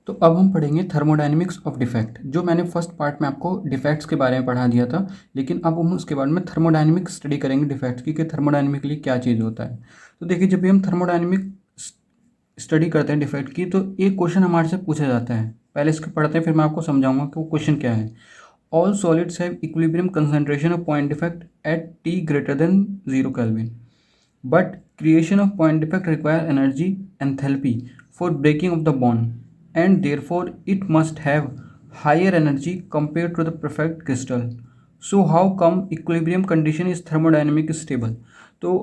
तो अब हम पढ़ेंगे थर्मोडायनेमिक्स ऑफ डिफेक्ट। जो मैंने फर्स्ट पार्ट में आपको डिफेक्ट्स के बारे में पढ़ा दिया था, लेकिन अब हम उसके बारे में थर्मोडायनेमिक स्टडी करेंगे डिफेक्ट्स की, कि थर्मोडायनेमिकली क्या चीज़ होता है। तो देखिए, जब भी हम थर्मोडायनेमिक स्टडी करते हैं डिफेक्ट की, तो एक क्वेश्चन हमारे से पूछा जाता है। पहले इसको पढ़ते हैं, फिर मैं आपको समझाऊंगा कि वो क्वेश्चन क्या है। All solids have equilibrium concentration of point defect at T greater than 0 kelvin, but creation of point defect require energy enthalpy for breaking of the bond, and therefore it must have higher energy compared to the perfect crystal. So how come equilibrium condition is thermodynamic stable? तो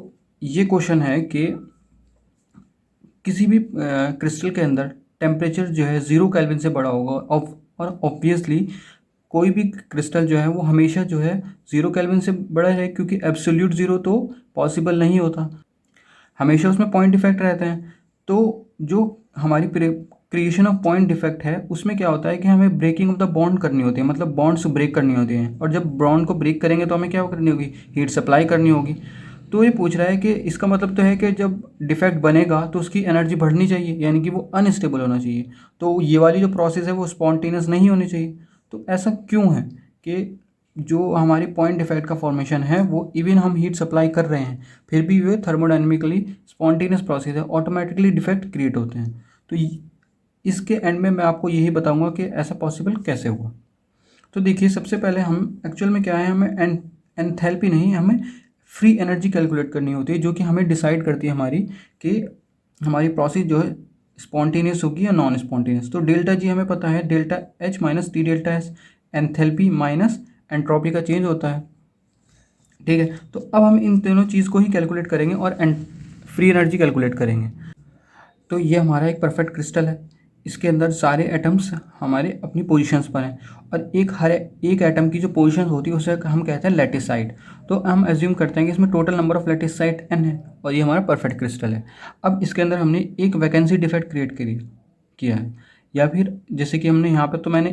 ये question है कि किसी भी crystal के अंदर temperature जो है 0 केल्विन से बड़ा होगा, और ऑब्वियसली कोई भी क्रिस्टल जो है वो हमेशा जो है 0 केल्विन से बड़ा है, क्योंकि एब्सोल्यूट ज़ीरो तो पॉसिबल नहीं होता, हमेशा उसमें पॉइंट डिफेक्ट रहते हैं। तो जो हमारी क्रिएशन ऑफ पॉइंट डिफेक्ट है, उसमें क्या होता है कि हमें ब्रेकिंग ऑफ द बॉन्ड करनी होती है, मतलब बॉन्ड्स ब्रेक करनी होती हैं। और जब बॉन्ड को ब्रेक करेंगे तो हमें क्या करनी होगी, हीट सप्लाई करनी होगी। तो ये पूछ रहा है कि इसका मतलब तो है कि जब डिफेक्ट बनेगा तो उसकी एनर्जी बढ़नी चाहिए, यानी कि वो अनस्टेबल होना चाहिए। तो ये वाली जो प्रोसेस है वो स्पॉन्टेनियस नहीं होनी चाहिए। तो ऐसा क्यों है कि जो हमारी पॉइंट डिफेक्ट का फॉर्मेशन है वो इवन हम हीट सप्लाई कर रहे हैं फिर भी वे थर्मोडायनेमिकली स्पॉन्टेनियस प्रोसेस है, ऑटोमेटिकली डिफेक्ट क्रिएट होते हैं। तो इसके एंड में मैं आपको यही बताऊंगा कि ऐसा पॉसिबल कैसे हुआ। तो देखिए, सबसे पहले हम एक्चुअल में क्या है, हमें एंथैल्पी नहीं, हमें फ्री एनर्जी कैलकुलेट करनी होती है, जो कि हमें डिसाइड करती है कि हमारी प्रोसेस जो है स्पॉन्टेनियस होगी या नॉन स्पॉन्टेनियस। तो डेल्टा जी हमें पता है, delta H minus T delta S, enthalpy minus entropy का चेंज होता है। ठीक है, तो अब हम इन दोनों चीज़ को ही कैलकुलेट करेंगे और फ्री एनर्जी कैलकुलेट करेंगे। तो ये हमारा एक परफेक्ट क्रिस्टल है, इसके अंदर सारे एटम्स हमारे अपनी पोजीशंस पर हैं, और हर एक एटम की जो पोजीशन होती है उसे हम कहते हैं लैटिसाइड। तो हम एज्यूम करते हैं कि इसमें टोटल नंबर ऑफ लैटिसाइड n है, और ये हमारा परफेक्ट क्रिस्टल है। अब इसके अंदर हमने एक वैकेंसी डिफेक्ट क्रिएट किया है, या फिर जैसे कि हमने यहाँ पे, तो मैंने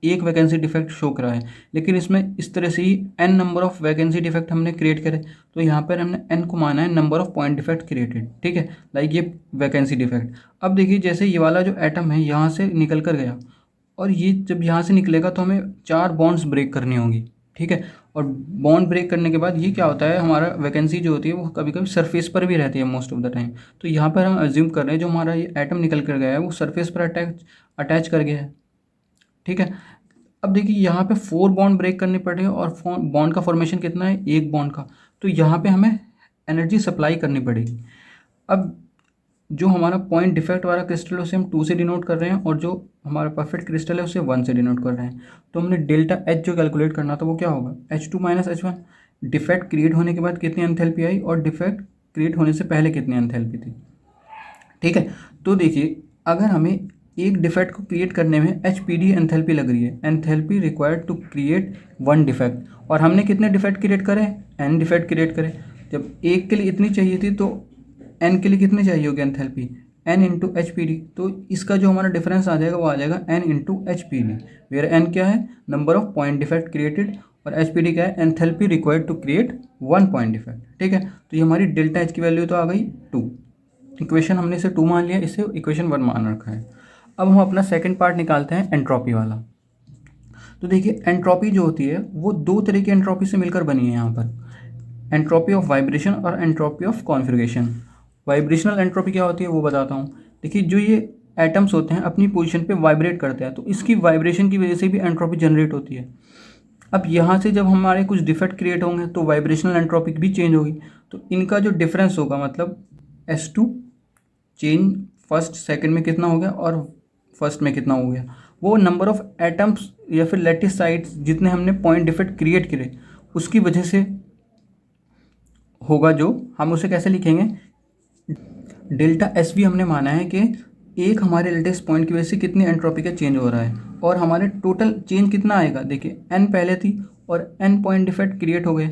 एक वैकेंसी डिफेक्ट शो करा है, लेकिन इसमें इस तरह से ही n number of vacancy defect हमने क्रिएट करे। तो यहाँ पर हमने n को माना है number of point defect created. ठीक है, लाइक ये वैकेंसी डिफेक्ट। अब देखिए, जैसे ये वाला जो एटम है यहाँ से निकल कर गया, और ये जब यहाँ से निकलेगा तो हमें 4 बॉन्ड्स ब्रेक करनी होंगी। ठीक है, और बॉन्ड ब्रेक करने के बाद ये क्या होता है, हमारा वैकेंसी जो होती है वो कभी कभी सरफेस पर भी रहती है मोस्ट ऑफ द टाइम। तो यहाँ पर हम एज्यूम कर रहे हैं जो हमारा ये एटम निकल कर गया है वो सरफेस पर अटैच कर गया है। ठीक है, अब देखिए यहाँ पे 4 बॉन्ड ब्रेक करने पड़े, और बॉन्ड का फॉर्मेशन कितना है, एक बॉन्ड का। तो यहाँ पे हमें एनर्जी सप्लाई करनी पड़ेगी। अब जो हमारा पॉइंट डिफेक्ट वाला क्रिस्टल है उसे हम 2 से डिनोट कर रहे हैं, और जो हमारा परफेक्ट क्रिस्टल है उसे 1 से डिनोट कर रहे हैं। तो हमने डेल्टा एच जो कैलकुलेट करना था वो क्या होगा, H2 minus H1। Defect create होने के बाद कितनी एंथैल्पी आई, और डिफेक्ट क्रिएट होने से पहले कितनी एंथैल्पी थी। ठीक है, तो देखिए, अगर हमें एक डिफेक्ट को क्रिएट करने में HPD एंथैल्पी लग रही है, enthalpy required to create 1 defect, और हमने कितने डिफेक्ट क्रिएट करे, n डिफेक्ट क्रिएट करे। जब एक के लिए इतनी चाहिए थी तो n के लिए कितनी चाहिए होगी एंथैल्पी, n इंटू HPD। तो इसका जो हमारा डिफरेंस आ जाएगा वो आ जाएगा n into HPD, where n क्या है, number of point defect created, और HPD क्या है, enthalpy required to create 1 point defect. ठीक है, तो ये हमारी डेल्टा एच की वैल्यू तो आ गई 2। इक्वेशन हमने इसे 2 मान लिया, इसे इक्वेशन 1 मान रखा है। अब हम अपना सेकंड पार्ट निकालते हैं, एंट्रोपी वाला। तो देखिए, एंट्रोपी जो होती है वो 2 तरह की एंट्रोपी से मिलकर बनी है यहाँ पर, एंट्रोपी ऑफ वाइब्रेशन और entropy of configuration. Vibrational entropy क्या होती है वो बताता हूँ। देखिए, जो ये एटम्स होते हैं अपनी पोजीशन पे वाइब्रेट करते हैं, तो इसकी वाइब्रेशन की वजह से भी एंट्रोपी जनरेट होती है। अब यहाँ से जब हमारे कुछ डिफेक्ट क्रिएट होंगे तो वाइब्रेशनल एंट्रोपी भी चेंज होगी। तो इनका जो डिफरेंस होगा, मतलब S2 चेंज फर्स्ट सेकंड में कितना हो गया और फर्स्ट में कितना हो गया, वो नंबर ऑफ एटम्स या फिर लैटिसाइड्स जितने हमने पॉइंट डिफेक्ट क्रिएट करे उसकी वजह से होगा। जो हम उसे कैसे लिखेंगे, डेल्टा एस वी हमने माना है कि एक हमारे लेटेस्ट पॉइंट की वजह से कितनी एंट्रोपी का चेंज हो रहा है, और हमारे टोटल चेंज कितना आएगा। देखिए, एन पहले थी और एन पॉइंट डिफेक्ट क्रिएट हो गए,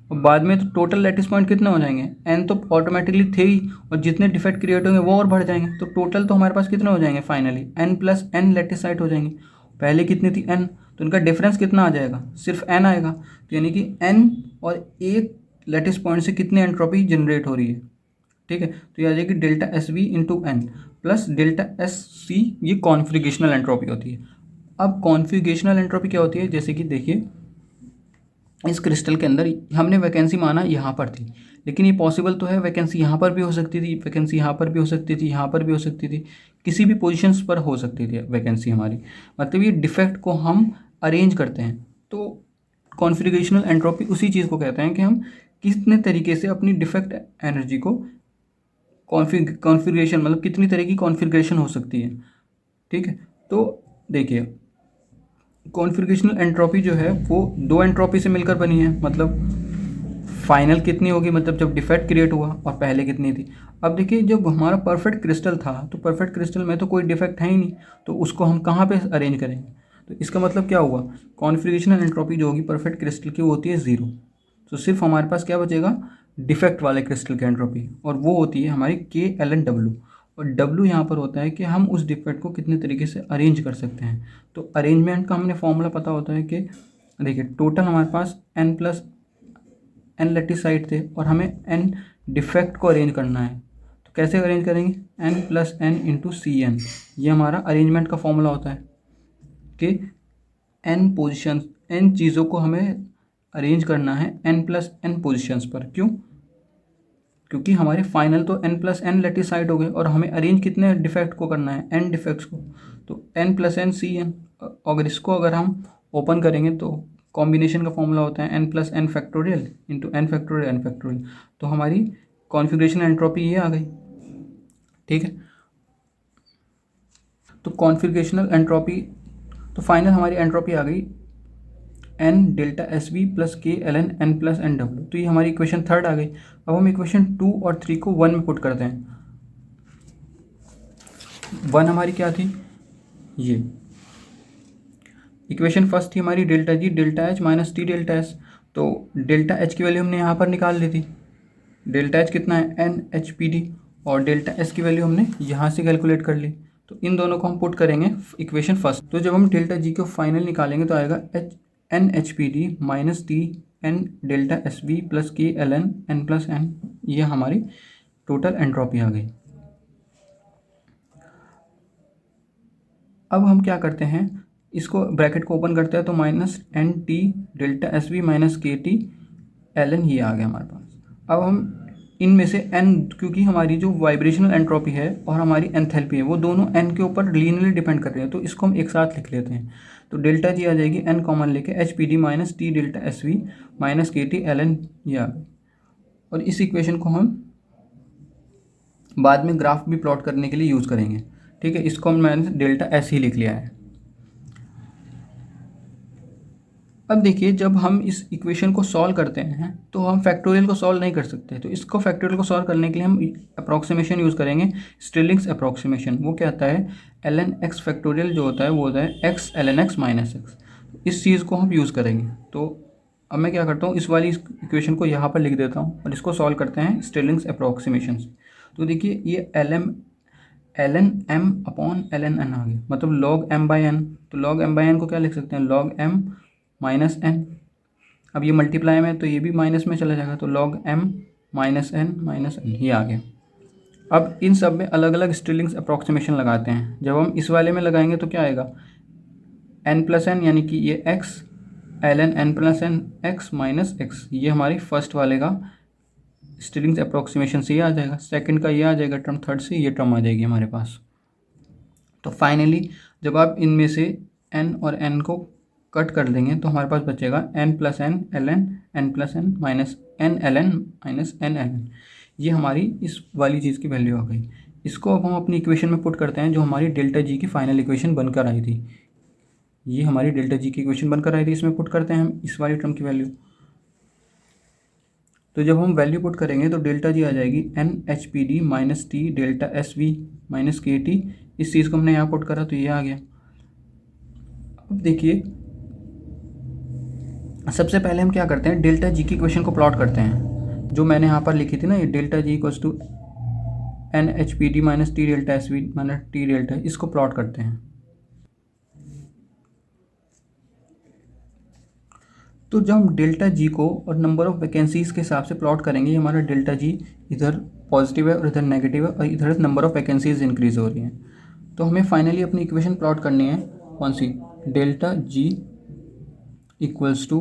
और बाद में तो टोटल लैटिस पॉइंट कितने हो जाएंगे, एन तो ऑटोमेटिकली थे ही, और जितने डिफेक्ट क्रिएट होंगे वो और बढ़ जाएंगे। तो टोटल तो हमारे पास कितने हो जाएंगे, फाइनली एन प्लस एन लैटिसाइड हो जाएंगे। पहले कितनी थी, एन, तो इनका डिफरेंस कितना आ जाएगा, सिर्फ एन आएगा। तो यानी कि एन और एक लैटिस पॉइंट से कितनी एंट्रोपी जनरेट हो रही है। ठीक है, तो ये आ जाएगी delta S V into N plus delta S C, ये कॉन्फ़िगरेशनल एंट्रोपी होती है। अब कॉन्फ़िगरेशनल एंट्रोपी क्या होती है, जैसे कि देखिए इस क्रिस्टल के अंदर हमने वैकेंसी माना यहाँ पर थी, लेकिन ये पॉसिबल तो है वैकेंसी यहाँ पर भी हो सकती थी, वैकेंसी यहाँ पर भी हो सकती थी, यहाँ पर भी हो सकती थी, किसी भी पोजीशंस पर हो सकती थी वैकेंसी हमारी। मतलब ये डिफेक्ट को हम अरेंज करते हैं। तो कॉन्फ़िगरेशनल एंट्रोपी उसी चीज़ को कहते हैं कि हम कितने तरीके से अपनी डिफेक्ट एनर्जी को कॉन्फ़िगरेशन, मतलब कितनी तरह की कॉन्फ़िगरेशन हो सकती है। ठीक है, तो देखिए कॉन्फ़िगरेशनल एंट्रोपी जो है वो दो एंट्रोपी से मिलकर बनी है। मतलब फाइनल कितनी होगी, मतलब जब डिफेक्ट क्रिएट हुआ, और पहले कितनी थी। अब देखिए जब हमारा परफेक्ट क्रिस्टल था तो परफेक्ट क्रिस्टल में तो कोई डिफेक्ट है ही नहीं, तो उसको हम कहाँ पे अरेंज करेंगे। तो इसका मतलब क्या हुआ, कॉन्फ़िगरेशनल एंट्रोपी जो होगी परफेक्ट क्रिस्टल की वो होती है ज़ीरो। तो सिर्फ हमारे पास क्या बचेगा, डिफेक्ट वाले क्रिस्टल की एंट्रोपी, और वो होती है हमारी K, Ln, W। और W यहाँ पर होता है कि हम उस डिफेक्ट को कितने तरीके से अरेंज कर सकते हैं। तो अरेंजमेंट का हमने फॉर्मूला पता होता है कि देखिए टोटल हमारे पास n लेटिसाइड थे और हमें n डिफेक्ट को अरेंज करना है। तो कैसे अरेंज करेंगे, n+n×Cn, ये हमारा अरेंजमेंट का फॉर्मूला होता है कि n पोजिशन, n चीज़ों को हमें अरेंज करना है n+n पोजिशंस पर। क्यों, क्योंकि हमारे फाइनल तो n+n लेटिसाइड हो गए और हमें अरेंज कितने डिफेक्ट को करना है, n डिफेक्ट्स को। तो n+n×Cn, अगर इसको अगर हम ओपन करेंगे तो कॉम्बिनेशन का फॉर्मूला होता है n+n⁴ तो हमारी कॉन्फ़िगरेशन एंट्रोपी ये आ गई। ठीक है, तो कॉन्फ़िगरेशनल एंट्रोपी, तो फाइनल हमारी एंट्रोपी आ गई n∆Sv + K, Ln n+n W। तो ये हमारी इक्वेशन थर्ड आ गई। अब हम इक्वेशन 2 और 3 को 1 में पुट करते हैं। 1 हमारी क्या थी, ये इक्वेशन फर्स्ट थी हमारी ΔG ΔH - T ΔS। तो ΔH की वैल्यू हमने यहाँ पर निकाल ली थी। ΔH कितना है, NHPD, और ΔS की वैल्यू हमने यहाँ से कैलकुलेट कर ली। तो इन दोनों को हम पुट करेंगे इक्वेशन फर्स्ट। तो जब हम ΔG को फाइनल निकालेंगे तो आएगा NHPD - T n∆Sv + K Ln n+n। ये हमारी टोटल एंट्रोपी आ गई। अब हम क्या करते हैं, इसको ब्रैकेट को ओपन करते हैं तो -NT∆Sv - KT Ln, ये आ गया हमारे पास। अब हम इनमें से n, क्योंकि हमारी जो वाइब्रेशनल एंट्रोपी है और हमारी एंथैल्पी है वो दोनों n के ऊपर लीनियरली डिपेंड कर रहे हैं, तो इसको हम एक साथ लिख लेते हैं। तो ΔG आ जाएगी n कॉमन लेके HPD - T∆Sv - KT Ln, ये आ गई। और इस इक्वेशन को हम बाद में ग्राफ भी प्लॉट करने के लिए यूज़ करेंगे। ठीक है, इसको मैंने ΔS ही लिख लिया है। अब देखिए जब हम इस इक्वेशन को सॉल्व करते हैं तो हम फैक्टोरियल को सॉल्व नहीं कर सकते। तो इसको फैक्टोरियल को सॉल्व करने के लिए हम अप्रॉक्सीमेशन यूज़ करेंगे, स्टिरलिंग्स अप्रॉक्सीमेशन। वो क्या होता है, ln x फैक्टोरियल जो होता है वो होता है x ln x - x। इस चीज़ को हम यूज़ करेंगे। तो अब मैं क्या करता हूँ, इस वाली इक्वेशन को यहाँ पर लिख देता हूँ और इसको सॉल्व करते हैं स्टिरलिंग्स अप्रॉक्सीमेशन से। तो देखिए ये ln m/ln n आ गया, मतलब log m/n। तो log m/n को क्या लिख सकते हैं, log m - n। अब ये मल्टीप्लाई में तो ये भी माइनस में चला जाएगा, तो log m - n ये आ गया। अब इन सब में अलग अलग स्टिरलिंग्स अप्रॉक्सीमेशन लगाते हैं। जब हम इस वाले में लगाएंगे तो क्या आएगा, n+n, यानी कि ये x ln n+n x - x, ये हमारी फर्स्ट वाले का स्टिरलिंग्स अप्रॉक्सीमेशन से ये आ जाएगा। सेकंड का ये आ जाएगा टर्म, थर्ड से ये टर्म आ जाएगी हमारे पास। तो फाइनली जब आप इनमें से n और n को कट कर देंगे तो हमारे पास बचेगा n+n ln n+n -n ln -n ln। ये हमारी इस वाली चीज़ की वैल्यू आ गई। इसको अब हम अपनी इक्वेशन में पुट करते हैं जो हमारी ΔG की फाइनल इक्वेशन बनकर आई थी। ये हमारी ΔG की इक्वेशन बनकर आई थी, इसमें पुट करते हैं हम इस वाली टर्म की वैल्यू। तो जब हम वैल्यू पुट करेंगे तो ΔG आ जाएगी NHPD - T∆Sv - KT। इस चीज़ को हमने यहाँ पुट करा तो ये आ गया। अब देखिए सबसे पहले हम क्या करते हैं, ΔG की इक्वेशन को प्लॉट करते हैं जो मैंने यहाँ पर लिखी थी ना, ये ΔG = NHPD - T∆Sv - T∆, इसको प्लॉट करते हैं। तो जब हम डेल्टा जी को और नंबर ऑफ़ वैकेंसीज़ के हिसाब से प्लॉट करेंगे, हमारा डेल्टा जी इधर पॉजिटिव है और इधर नेगेटिव है और इधर नंबर ऑफ़ वैकेंसीज़ इंक्रीज़ हो रही हैं। तो हमें फाइनली अपनी इक्वेशन प्लॉट करनी है, कौन सी, delta G equals to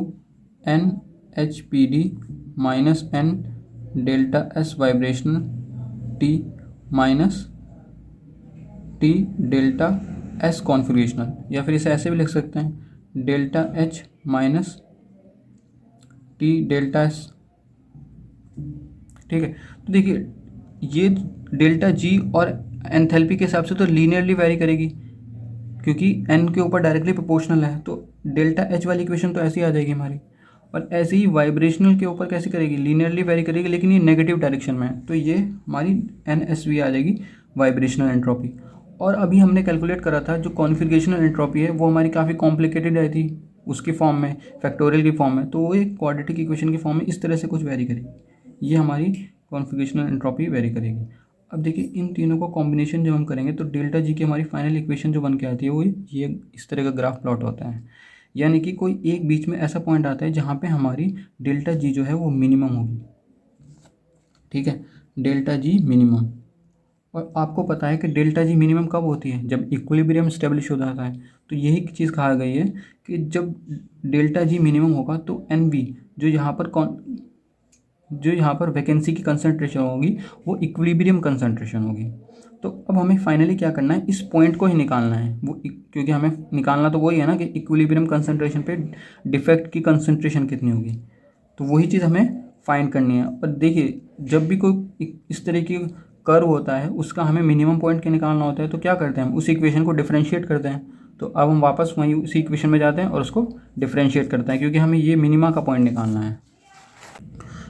N H P D minus N delta S vibrational T minus T delta S configurational, या फिर इसे ऐसे भी लिख सकते हैं, delta H minus T delta S. ठीक है, तो देखिए ये डेल्टा जी और एंथैल्पी के हिसाब से तो लीनियरली वेरी करेगी, क्योंकि एन के ऊपर डायरेक्टली प्रोपोर्शनल है, तो डेल्टा एच वाली इक्वेशन तो ऐसी आ जाएगी हमारी। और ऐसे ही वाइब्रेशनल के ऊपर कैसे करेगी, लीनियरली वेरी करेगी, लेकिन ये नेगेटिव डायरेक्शन में है, तो ये हमारी एन एस वी आ जाएगी, वाइब्रेशनल एंट्रोपी। और अभी हमने कैलकुलेट करा था जो कॉन्फिगरेशनल एंट्रोपी है वो हमारी काफ़ी कॉम्प्लिकेटेड आई थी उसकी फॉर्म में, फैक्टोरियल की फॉर्म में, तो वो एक क्वाड्रेटिक इक्वेशन की फॉर्म में इस तरह से कुछ वेरी करेगी, ये हमारी कॉन्फिगरेशनल एंट्रोपी वेरी करेगी। अब देखिए इन तीनों को कॉम्बिनेशन जब हम करेंगे तो डेल्टा जी की हमारी फाइनल इक्वेशन जो बन के आती है वो ये इस तरह का ग्राफ प्लॉट होता है, यानी कि कोई एक बीच में ऐसा पॉइंट आता है जहाँ पे हमारी डेल्टा जी जो है वो मिनिमम होगी। ठीक है, डेल्टा जी मिनिमम। और आपको पता है कि डेल्टा जी मिनिमम कब होती है, जब इक्विलिब्रियम स्टेब्लिश हो जाता है। तो यही चीज़ कहा गई है कि जब डेल्टा जी मिनिमम होगा तो एन वी जो यहाँ पर वैकेंसी की कंसंट्रेशन होगी वो इक्विलिब्रियम कंसंट्रेशन होगी। तो अब हमें फाइनली क्या करना है, इस पॉइंट को ही निकालना है, वो क्योंकि हमें निकालना तो वही है ना कि इक्विलिब्रियम कंसंट्रेशन पे डिफेक्ट की कंसंट्रेशन कितनी होगी, तो वही चीज़ हमें फाइंड करनी है। और देखिए जब भी कोई इस तरह की कर्व होता है उसका हमें मिनिमम पॉइंट के निकालना होता है, तो क्या करते हैं हम उस इक्वेशन को डिफरेंशिएट करते हैं। तो अब हम वापस वहीं उसी इक्वेशन में जाते हैं और उसको डिफरेंशिएट करते हैं, क्योंकि हमें ये मिनिमा का पॉइंट निकालना है।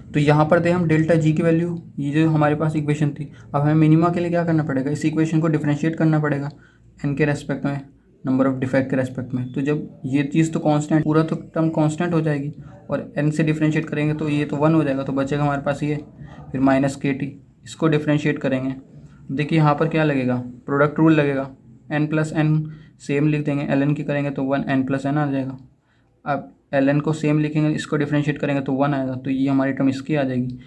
तो यहाँ पर थे हम डेल्टा जी की वैल्यू, ये जो हमारे पास इक्वेशन थी। अब हमें मिनिमा के लिए क्या करना पड़ेगा, इस इक्वेशन को डिफरेंशिएट करना पड़ेगा एन के रेस्पेक्ट में, नंबर ऑफ डिफेक्ट के रेस्पेक्ट में। तो जब ये चीज़ तो कांस्टेंट, पूरा तो टर्म कांस्टेंट हो जाएगी, और एन से डिफरेंशिएट करेंगे तो ये तो 1 हो जाएगा, तो बचेगा हमारे पास ये, फिर माइनस के टी, इसको डिफरेंशिएट करेंगे। देखिए यहाँ पर क्या लगेगा, प्रोडक्ट रूल लगेगा, एन प्लस एन सेम लिख देंगे, एल एन की करेंगे तो 1 एन प्लस एन आ जाएगा। अब एल एन को सेम लिखेंगे, इसको डिफरेंशिएट करेंगे तो 1 आएगा, तो ये हमारी टर्म इसकी आ जाएगी।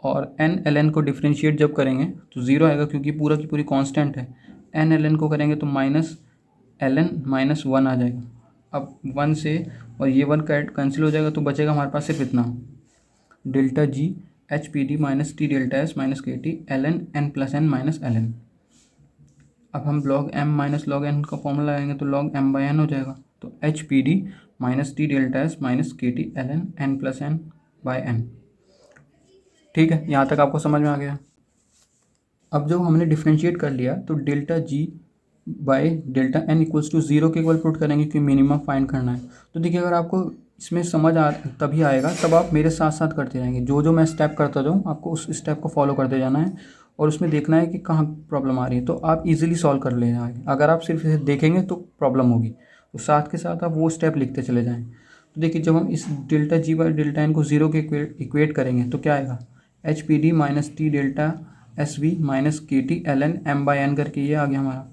और एन एल एन को डिफरेंशिएट जब करेंगे तो 0 आएगा, क्योंकि पूरा की पूरी कांस्टेंट है। एन एल एन को करेंगे तो माइनस एल एन माइनस 1 आ जाएगा। अब 1 से और ये 1 कैंसिल हो जाएगा, तो बचेगा हमारे पास सिर्फ इतना, delta G H P D minus T delta S minus K T L N N plus N minus L N. अब हम log M minus log N का फॉर्मूला लगाएंगे तो लॉग एम बाई एन हो जाएगा। तो H P D minus T delta S minus K T L N N plus N by N. ठीक है, यहाँ तक आपको समझ में आ गया। अब जब हमने डिफ्रेंशिएट कर लिया तो delta G by delta N equals to 0 के इक्वल पुट करेंगे, क्योंकि मिनिमम फाइंड करना है। तो देखिए अगर आपको इसमें समझ तभी आएगा तब आप मेरे साथ साथ करते जाएंगे, जो जो मैं स्टेप करता जाऊँ आपको उस स्टेप को फॉलो करते जाना है, और उसमें देखना है कि कहाँ प्रॉब्लम आ रही है, तो आप इजीली सॉल्व कर ले जाएंगे। अगर आप सिर्फ इसे देखेंगे तो प्रॉब्लम होगी, तो साथ के साथ आप वो स्टेप लिखते चले जाएँ। तो देखिए जब हम इस delta G by delta N को 0 के इक्वेट करेंगे तो क्या आएगा, H P D minus T delta S V minus K T L N M by N करके ये आ गया हमारा।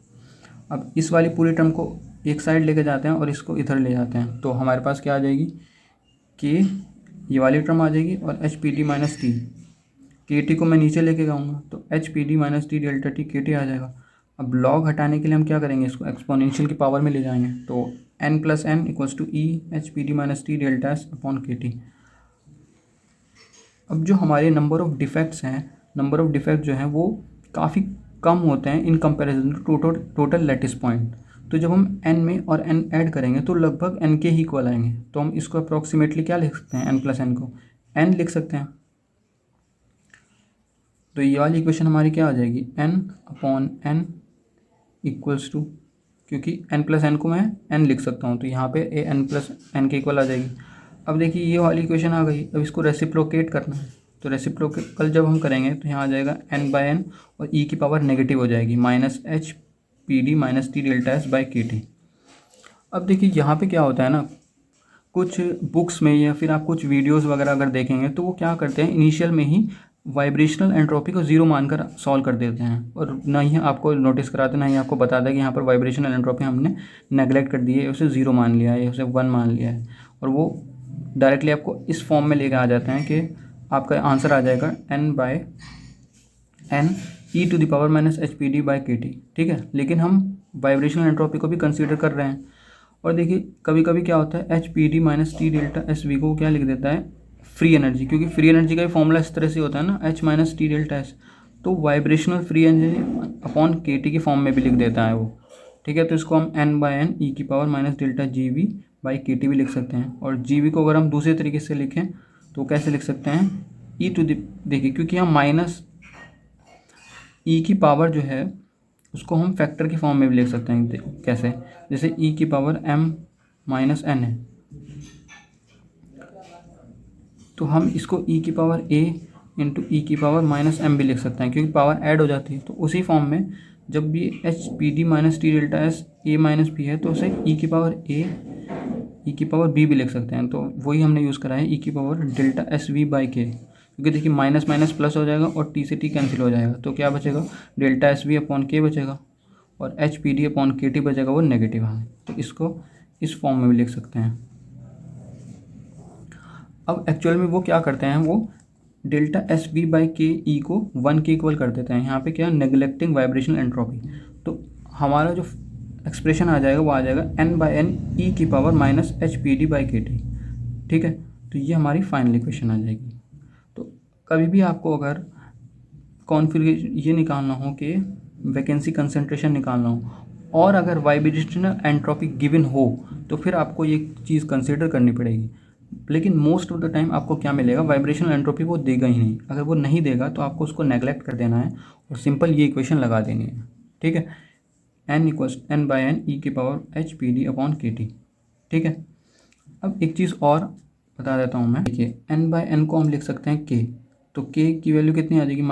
अब इस वाली पूरी टर्म को एक साइड लेके जाते हैं और इसको इधर ले जाते हैं, तो हमारे पास क्या आ जाएगी, कि ये वाली टर्म आ जाएगी और H P D minus T, के टी को मैं नीचे लेके जाऊँगा तो H P D minus T delta T के टी आ जाएगा। अब लॉग हटाने के लिए हम क्या करेंगे, इसको एक्सपोनेंशियल की पावर में ले जाएंगे, तो N plus N equals to E H P D minus T delta S upon K T. अब जो हमारे नंबर ऑफ़ डिफेक्ट्स हैं, नंबर ऑफ़ डिफेक्ट जो हैं वो काफ़ी कम होते हैं in comparison to total lattice point. तो जब हम n में और n ऐड करेंगे तो लगभग n के ही इक्वल आएंगे, तो हम इसको अप्रॉक्सीमेटली क्या लिख सकते हैं, n प्लस एन को n लिख सकते हैं। तो ये वाली इक्वेशन हमारी क्या आ जाएगी, n upon n equals to, क्योंकि n प्लस एन को मैं n लिख सकता हूँ, तो यहाँ पे ए n प्लस एन के इक्वल आ जाएगी। अब देखिए ये वाली इक्वेशन आ गई, अब इसको रेसिप्रोकेट करना है, तो रेसिप्रोकल जब हम करेंगे तो यहाँ आ जाएगा n बाई एन और e की पावर नेगेटिव हो जाएगी, minus H P D minus T delta S by K T. अब देखिए यहाँ पे क्या होता है ना, कुछ बुक्स में या फिर आप कुछ वीडियोस वगैरह अगर देखेंगे तो वो क्या करते हैं, इनिशियल में ही वाइब्रेशनल एंट्रोपी को 0 मानकर सॉल्व कर देते हैं, और ना ही आपको नोटिस कराते, ना ही आपको बताते हैं कि यहाँ पर वाइब्रेशनल एंट्रोपी हमने नेगलेक्ट कर दी है, उसे 0 मान लिया है, उसे 1 मान लिया है, और वो डायरेक्टली आपको इस फॉर्म में लेके आ जाते हैं कि आपका आंसर आ जाएगा n/n e⁻ℎPD/kT, ठीक है। लेकिन हम वाइब्रेशनल एंट्रोपी को भी कंसीडर कर रहे हैं। और देखिए कभी कभी क्या होता है, HP - T डेल्टा SV को क्या लिख देता है, फ्री एनर्जी, क्योंकि फ्री एनर्जी का भी फॉर्मूला इस तरह से होता है ना, H - T डेल्टा S, तो vibrational free energy upon KT के फॉर्म में भी लिख देता है वो, ठीक है। तो इसको हम n/n e⁻∆GV/KT भी लिख सकते हैं। और GV को अगर हम दूसरे तरीके से लिखें तो कैसे लिख सकते हैं, देखिए क्योंकि हम माइनस ई की पावर जो है उसको हम फैक्टर के फॉर्म में भी लिख सकते हैं। कैसे, जैसे ई की पावर m-n है, तो हम इसको ई की पावर a इंटू ई की पावर -m भी लिख सकते हैं, क्योंकि पावर ऐड हो जाती है। तो उसी फॉर्म में जब भी HP - T delta S a - b है तो उसे ई की पावर a ई की पावर b भी लिख सकते हैं। तो वही हमने यूज़ करा है ई की पावर डेल्टा SV/K, क्योंकि देखिए माइनस माइनस प्लस हो जाएगा और T से T कैंसिल हो जाएगा, तो क्या बचेगा, डेल्टा SV/K बचेगा और HPD/KT बचेगा, वो नेगेटिव है। तो इसको इस फॉर्म में भी लिख सकते हैं। अब एक्चुअल में वो क्या करते हैं, वो डेल्टा SV/KE को 1 के इक्वल कर देते हैं। यहाँ पे क्या, नेग्लेक्टिंग वाइब्रेशनल एंट्रोपी। तो हमारा जो एक्सप्रेशन आ जाएगा वो आ जाएगा n/n e⁻ℎPD/KT, ठीक है। तो ये हमारी फाइनल इक्वेशन आ जाएगी। तो कभी भी आपको अगर कॉन्फ़िगरेशन ये निकालना हो कि वैकेंसी कंसंट्रेशन निकालना हो और अगर वाइब्रेशनल एंट्रोपी गिवन हो तो फिर आपको ये चीज़ कंसिडर करनी पड़ेगी। लेकिन मोस्ट ऑफ द टाइम आपको क्या मिलेगा, वाइब्रेशनल एंट्रोपी वो देगा ही नहीं। अगर वो नहीं देगा तो आपको उसको नेगलेक्ट कर देना है और सिंपल ये इक्वेशन लगा देनी है, ठीक है। n/n e⁻ℎPD/KT, ठीक है। अब एक चीज़ और बता देता हूँ मैं, देखिए n/n को हम लिख सकते हैं k, तो k की वैल्यू कितनी आ जाएगी,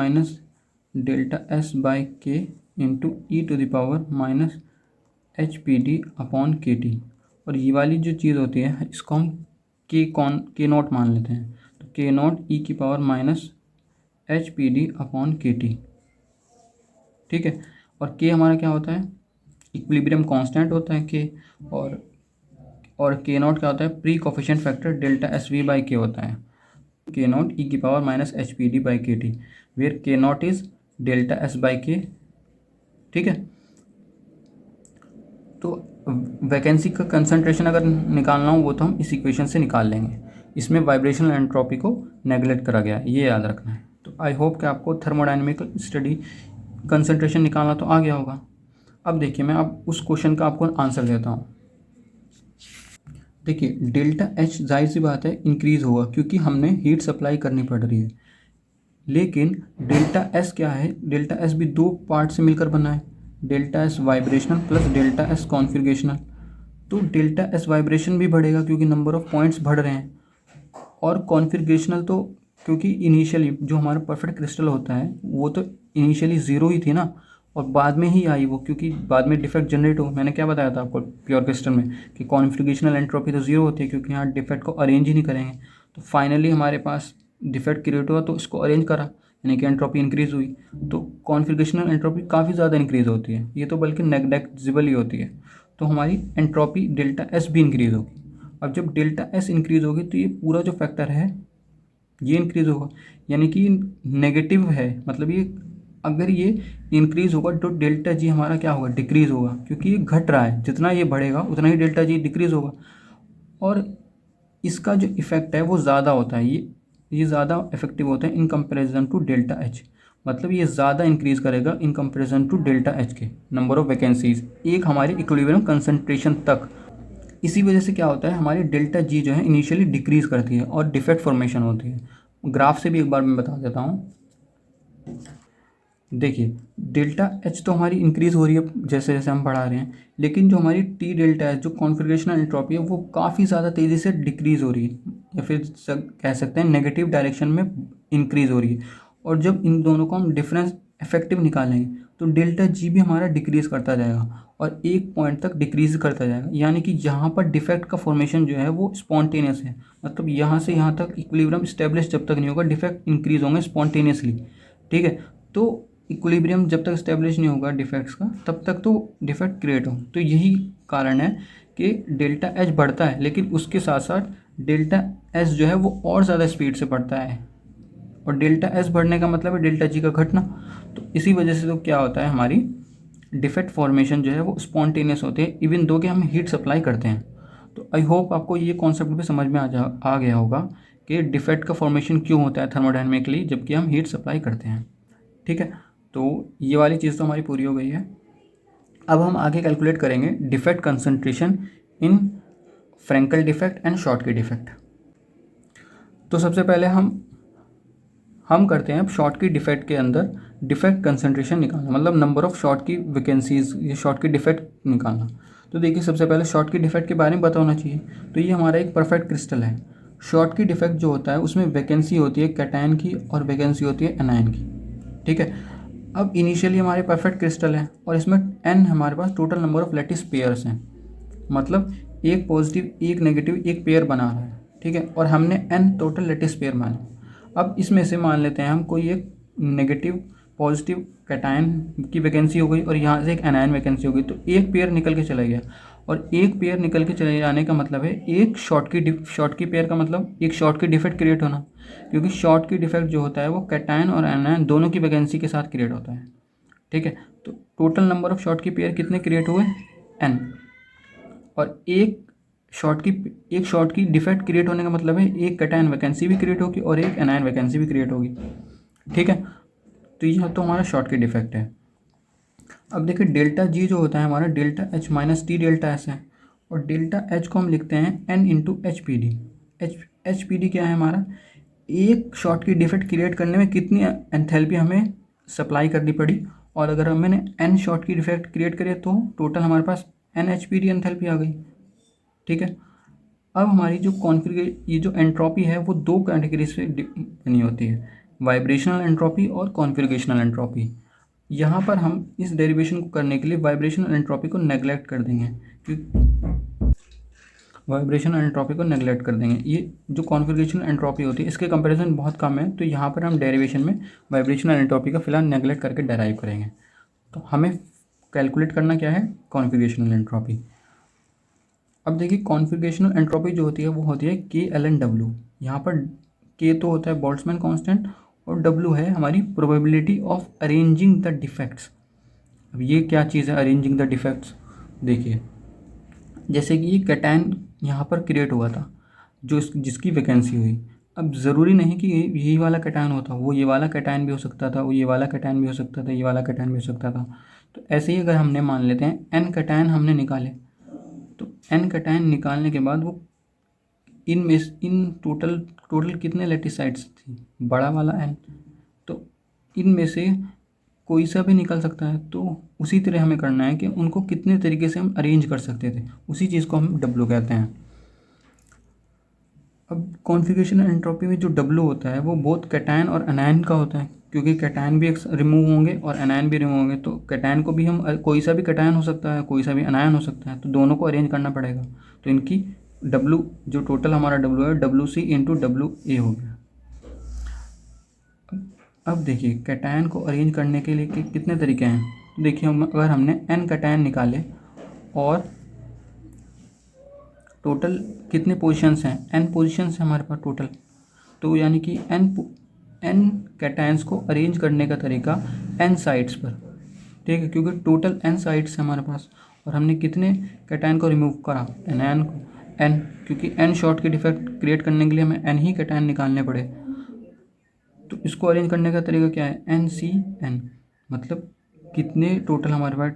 -डेल्टा S/K इंटू e⁻ℎPD/KT। और ये वाली जो चीज़ होती है इसको हम k नॉट मान लेते हैं, तो k नॉट e⁻ℎPD/KT, ठीक है। और k हमारा क्या होता है, इक्विलिब्रियम कांस्टेंट होता है k, और k नॉट क्या होता है, pre coefficient factor delta SV/K होता है। k not e⁻ℎPD/KT where k not is delta S/K, ठीक है। तो वैकेंसी का कंसंट्रेशन अगर निकालना हो वो तो हम इस इक्वेशन से निकाल लेंगे। इसमें वाइब्रेशनल एंट्रोपी को नेगलेक्ट करा गया है, ये याद रखना है। तो आई होप कि आपको थर्मोडायनेमिकल स्टडी कंसंट्रेशन निकालना तो आ गया होगा। अब देखिए मैं अब उस क्वेश्चन का आपको आंसर देता हूँ। देखिए डेल्टा H जाहिर सी बात है इंक्रीज़ होगा क्योंकि हमने हीट सप्लाई करनी पड़ रही है, लेकिन डेल्टा S क्या है, डेल्टा S भी दो पार्ट से मिलकर बना है, delta S vibrational plus delta S configurational. तो डेल्टा S वाइब्रेशन भी बढ़ेगा क्योंकि नंबर ऑफ़ पॉइंट्स बढ़ रहे हैं, और कॉन्फ़िगरेशनल तो क्योंकि इनिशियली जो हमारा परफेक्ट क्रिस्टल होता है वो तो इनिशियली ज़ीरो ही थी ना, और बाद में ही आई वो, क्योंकि बाद में डिफेक्ट जनरेट हो। मैंने क्या बताया था आपको प्योर क्रिस्टल में कि कॉन्फ़िगरेशनल एंट्रोपी तो ज़ीरो होती है क्योंकि यहाँ डिफेक्ट को अरेंज ही नहीं करेंगे। तो फाइनली हमारे पास डिफेक्ट क्रिएट हुआ तो इसको अरेंज करा, यानी कि एंट्रोपी इंक्रीज़ हुई। तो कॉन्फ़िगरेशनल एंट्रोपी काफ़ी ज़्यादा इंक्रीज़ होती है, ये तो बल्कि नेग्लेक्टेबल ही होती है। तो हमारी एंट्रोपी डेल्टा S भी इंक्रीज़ होगी। अब जब डेल्टा S इंक्रीज़ होगी तो ये पूरा जो फैक्टर है ये इंक्रीज़ होगा, यानी कि नेगेटिव है, मतलब ये अगर ये इंक्रीज़ होगा तो डेल्टा G हमारा क्या होगा, डिक्रीज़ होगा, क्योंकि ये घट रहा है, जितना ये बढ़ेगा उतना ही डेल्टा G डिक्रीज़ होगा। और इसका जो इफ़ेक्ट है वो ज़्यादा होता है, ये ज़्यादा इफेक्टिव होता है in comparison to delta H, मतलब ये ज़्यादा इंक्रीज़ करेगा in comparison to delta H के नंबर ऑफ़ वैकेंसीज़ एक हमारे इक्विलिब्रियम कंसंट्रेशन तक। इसी वजह से क्या होता है, हमारी डेल्टा G जो है इनिशियली डिक्रीज़ करती है और डिफेक्ट फॉर्मेशन होती है। ग्राफ से भी एक बार मैं बता देता हूँ। देखिए डेल्टा H तो हमारी इंक्रीज़ हो रही है जैसे जैसे हम बढ़ा रहे हैं, लेकिन जो हमारी T डेल्टा H जो कॉन्फ़िगरेशनल एंट्रोपी है वो काफ़ी ज़्यादा तेज़ी से डिक्रीज़ हो रही है, या फिर कह सकते हैं नेगेटिव डायरेक्शन में इंक्रीज़ हो रही है। और जब इन दोनों को हम डिफरेंस इफेक्टिव निकालेंगे तो डेल्टा G भी हमारा डिक्रीज़ करता जाएगा और एक पॉइंट तक डिक्रीज़ करता जाएगा, यानी कि यहाँ पर डिफेक्ट का फॉर्मेशन जो है वो स्पॉन्टेनियस है, मतलब यहाँ से यहाँ तक इक्विलिब्रियम स्टेब्लिश जब तक नहीं होगा डिफेक्ट इंक्रीज़ होंगे स्पॉन्टेनियसली, ठीक है। तो इक्विलिब्रियम जब तक स्टेब्लिश नहीं होगा डिफेक्ट्स का तब तक तो डिफेक्ट क्रिएट हो। तो यही कारण है कि डेल्टा एच बढ़ता है, लेकिन उसके साथ साथ डेल्टा एस जो है वो और ज़्यादा स्पीड से बढ़ता है, और डेल्टा एस बढ़ने का मतलब है डेल्टा जी का घटना। तो इसी वजह से तो क्या होता है, हमारी डिफेक्ट फॉर्मेशन जो है वो स्पॉन्टेनियस होती है, इवन दो कि हम हीट सप्लाई करते हैं। तो आई होप आपको ये कॉन्सेप्ट भी समझ में आ गया होगा कि डिफेक्ट का फॉर्मेशन क्यों होता है थर्मोडायनेमिकली जबकि हम हीट सप्लाई करते हैं। ठीक है, तो ये वाली चीज़ तो हमारी पूरी हो गई है। अब हम आगे कैलकुलेट करेंगे defect concentration in Frenkel defect and Schottky defect. तो सबसे पहले हम करते हैं अब शॉर्टकी डिफेक्ट के अंदर डिफेक्ट कंसंट्रेशन निकालना, मतलब नंबर ऑफ शॉर्टकी वैकेंसीज, ये शॉर्टकी डिफेक्ट निकालना। तो देखिए सबसे पहले शॉर्टकी डिफेक्ट के बारे में पता होना चाहिए। तो ये हमारा एक परफेक्ट क्रिस्टल है। शॉर्टकी डिफेक्ट जो होता है उसमें वैकेंसी होती है कैटायन की और वैकेंसी होती है एनायन की। ठीक है, अब इनिशियली हमारे परफेक्ट क्रिस्टल है और इसमें n हमारे पास total number of lattice pairs हैं, मतलब एक पॉजिटिव एक नेगेटिव एक पेयर बना रहा है। ठीक है, और हमने n टोटल लैटिस पेयर माने। अब इसमें से मान लेते हैं हम कोई एक नेगेटिव पॉजिटिव कैटायन की वैकेंसी हो गई और यहाँ से एक एनायन वैकेंसी हो गई, तो एक पेयर निकल के चला गया। और एक पेयर निकल के चले जाने का मतलब है एक शॉर्टकी पेयर का मतलब एक शॉर्टकी डिफेक्ट क्रिएट होना, क्योंकि शॉर्टकी डिफेक्ट जो होता है वो कैटायन और एनायन दोनों की वैकेंसी के साथ क्रिएट होता है। ठीक है, तो total number of Schottky pair कितने क्रिएट हुए, n। और एक शॉर्ट की डिफेक्ट क्रिएट होने का मतलब है एक कैटायन वैकेंसी भी क्रिएट होगी और एक एनायन वैकेंसी भी क्रिएट होगी। ठीक है, तो यह तो हमारा शॉर्ट की डिफेक्ट है। अब देखिए डेल्टा जी जो होता है हमारा delta H minus T delta S है, और डेल्टा एच को हम लिखते हैं N into H P D. H P D क्या है हमारा, एक शॉर्ट की डिफेक्ट क्रिएट करने में कितनी एंथैल्पी हमें सप्लाई करनी पड़ी, और अगर मैंने N Schottky defect create करे तो टोटल हमारे पास N H P D enthalpy आ गई। ठीक है, अब हमारी जो ये जो एंट्रोपी है वो दो कैटेगरी से बनी होती है, वाइब्रेशनल एंट्रोपी और कॉन्फ़िगरेशनल एंट्रोपी। यहाँ पर हम इस डेरिवेशन को करने के लिए वाइब्रेशनल एंट्रोपी को नेग्लेक्ट कर देंगे, क्योंकि वाइब्रेशनल एंट्रोपी को नेग्लेक्ट कर देंगे। ये जो कॉन्फ़िगरेशनल एंट्रोपी होती है इसके कंपैरिजन बहुत कम है, तो यहाँ पर हम डेरिवेशन में वाइब्रेशनल एंट्रोपी का फिलहाल नेग्लेक्ट करके डेराइव करेंगे। तो हमें कैलकुलेट करना क्या है, कॉन्फ़िगरेशनल एंट्रोपी। अब देखिए कॉन्फ़िगरेशनल एंट्रोपी जो होती है वो होती है के एल एन डब्ल्यू। यहाँ पर के तो होता है बोल्ट्जमैन कांस्टेंट और डब्ल्यू है हमारी probability of arranging the defects. अब ये क्या चीज़ है अरेंजिंग द डिफेक्ट्स, देखिए जैसे कि ये कैटायन यहाँ पर क्रिएट हुआ था जो जिसकी वैकेंसी हुई। अब ज़रूरी नहीं कि यही वाला कैटायन होता, वो ये वाला कैटायन भी हो सकता था, वो ये वाला कैटायन भी हो सकता था, ये वाला कैटायन भी हो सकता था। तो ऐसे ही अगर हमने मान लेते हैं एन कैटायन हमने निकाले, तो एन कैटायन निकालने के बाद वो इन टोटल कितने लैटिसाइड्स थी, बड़ा वाला एन, तो इनमें से कोई सा भी निकल सकता है। तो उसी तरह हमें करना है कि उनको कितने तरीके से हम अरेंज कर सकते थे, उसी चीज़ को हम डब्ल्यू कहते हैं। अब कॉन्फ़िगरेशन एंट्रोपी में जो डब्ल्यू होता है वो बोथ कैटायन और एनायन का होता है, क्योंकि कैटायन भी रिमूव होंगे और एनायन भी रिमूव होंगे। तो कैटायन को भी हम कोई सा भी कैटायन हो सकता है, कोई सा भी एनायन हो सकता है, तो दोनों को अरेंज करना पड़ेगा। तो इनकी डब्ल्यू जो टोटल हमारा डब्ल्यू है W C into W A हो गया। अब देखिए कैटायन को अरेंज करने के लिए कितने तरीके हैं। तो देखिए अगर हमने एन कैटायन निकाले और टोटल कितने पोजीशंस हैं, एन पोजीशंस हैं हमारे पास टोटल, तो यानी कि एन कैटायंस को अरेंज करने का तरीका एन साइड्स पर। ठीक है, क्योंकि टोटल एन साइड्स हैं हमारे पास और हमने कितने कैटायन को रिमूव करा, एन को एन, क्योंकि N Schottky defect create करने के लिए हमें एन ही कैटायन निकालने पड़े। तो इसको अरेंज करने का तरीका क्या है, एन सी एन, मतलब कितने टोटल हमारे पास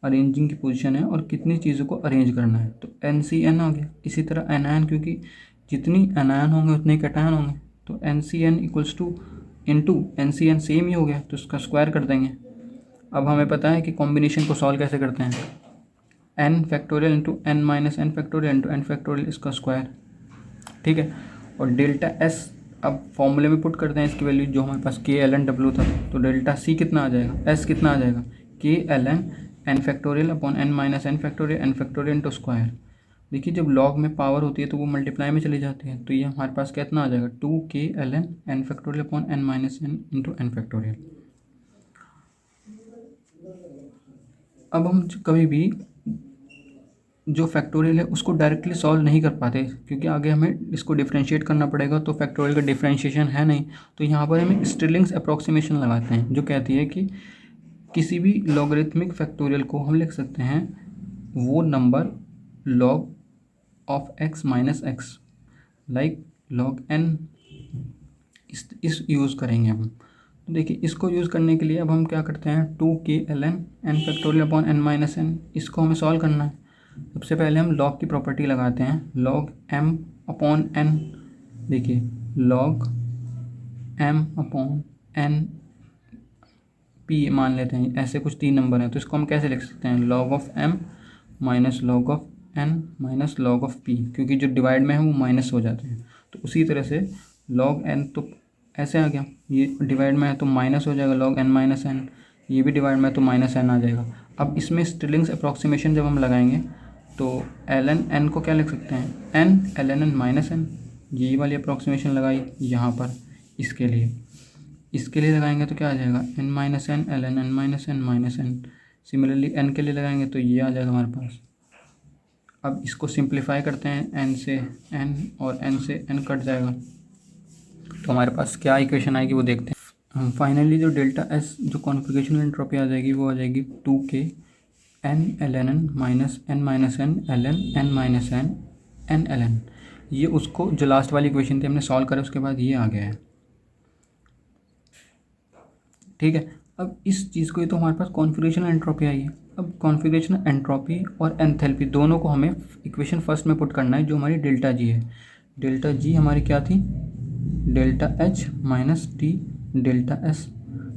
अरेंजिंग की पोजीशन है और कितनी चीज़ों को अरेंज करना है, तो एन सी एन आ गया। इसी तरह एनायन, क्योंकि जितनी एनायन होंगे उतने कैटायन होंगे, तो N C N equals to into N C N same ही हो गया, तो इसका स्क्वायर कर देंगे। अब हमें पता है कि कॉम्बिनेशन को सॉल्व कैसे करते हैं, N factorial into N minus N factorial into N factorial, इसका स्क्वायर। ठीक है, और डेल्टा एस अब फॉर्मूले में पुट करते हैं इसकी वैल्यू जो हमारे पास के एल एन डब्ल्यू था, तो डेल्टा सी कितना आ जाएगा, एस कितना आ जाएगा, K L N N factorial upon N minus N factorial N factorial into square. देखिए जब लॉग में पावर होती है तो वो मल्टीप्लाई में चली जाती है, तो ये हमारे पास कितना आ जाएगा, two K L N N factorial upon N minus N into N factorial. अब हम कभी भी जो फैक्टोरियल है उसको डायरेक्टली सॉल्व नहीं कर पाते, क्योंकि आगे हमें इसको डिफ्रेंशिएट करना पड़ेगा, तो फैक्टोरियल का डिफ्रेंशिएशन है नहीं। तो यहाँ पर हम स्टिरलिंग्स अप्रॉक्सीमेशन लगाते हैं, जो कहती है कि किसी भी लॉगरिथमिक फैक्टोरियल को हम लिख सकते हैं वो number log of x minus x, like log n। इस यूज़ करेंगे हम। तो देखिए, इसको यूज़ करने के लिए अब हम क्या करते हैं, 2k ln n factorial upon n minus n, इसको हमें सॉल्व करना है। सबसे पहले हम log की प्रॉपर्टी लगाते हैं, log m अपॉन n। देखिए, log m upon n p मान लेते हैं, ऐसे कुछ 3 नंबर हैं, तो इसको हम कैसे लिख सकते हैं, log of m minus log of n minus log of p, क्योंकि जो डिवाइड में है वो माइनस हो जाते हैं। तो उसी तरह से log n तो ऐसे आ गया, ये डिवाइड में है तो माइनस हो जाएगा log n माइनस n, ये भी डिवाइड में है तो माइनस n आ जाएगा। अब इसमें स्टिरलिंग्स अप्रॉक्सीमेशन जब हम लगाएंगे तो ln n को क्या लिख सकते हैं, n ln n minus n, ये वाली अप्रॉक्सीमेशन लगाई यहाँ पर इसके लिए लगाएंगे तो क्या आ जाएगा, n minus N ln n minus n minus n। Similarly n के लिए लगाएंगे तो ये आ जाएगा हमारे पास। अब इसको सिंप्लीफाई करते हैं, n से n और n से n कट जाएगा, तो हमारे पास क्या इक्वेशन आएगी वो देखते हैं। हम फाइनली जो डेल्टा एस जो कॉन्फ़िगरेशन एंट्रोपी आ जाएगी वो आ जाएगी 2k n ln n minus n minus n ln n minus n ln। ये उसको जो लास्ट वाली इक्वेशन थी हमने सॉल्व करा, उसके बाद ये आ गया है, ठीक है। अब इस चीज़ को, ये तो हमारे पास कॉन्फ़िगरेशन एंट्रोपी आई है। अब कॉन्फ़िगरेशन एंट्रोपी और एंथैल्पी दोनों को हमें इक्वेशन फर्स्ट में पुट करना है, जो हमारी डेल्टा जी है। डेल्टा जी हमारी क्या थी, delta H minus T delta S.